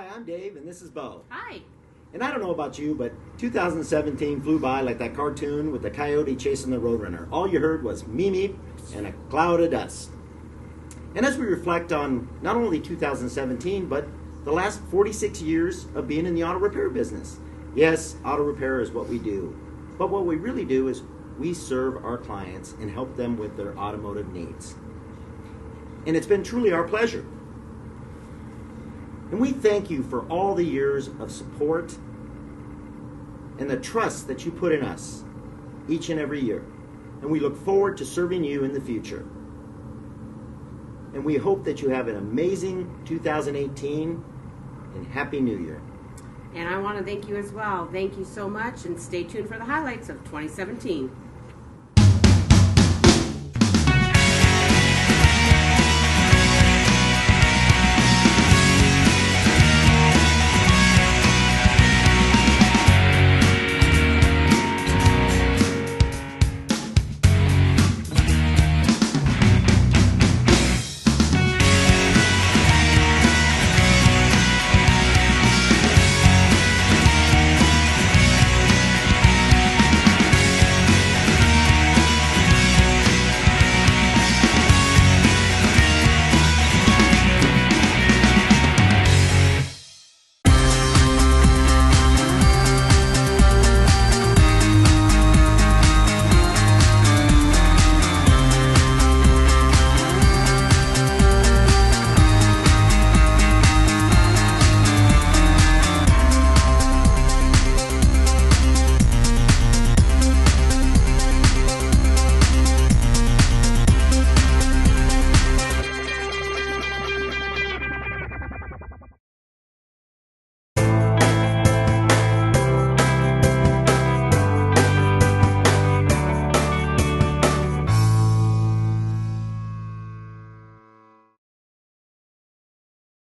Hi, I'm Dave, and this is Bo. Hi. And I don't know about you, but 2017 flew by like that cartoon with the coyote chasing the roadrunner. All you heard was meep meep and a cloud of dust. And as we reflect on not only 2017, but the last 46 years of being in the auto repair business. Yes, auto repair is what we do. But what we really do is we serve our clients and help them with their automotive needs. And it's been truly our pleasure. And we thank you for all the years of support and the trust that you put in us each and every year. And we look forward to serving you in the future. And we hope that you have an amazing 2018 and Happy New Year. And I want to thank you as well. Thank you so much, and stay tuned for the highlights of 2017.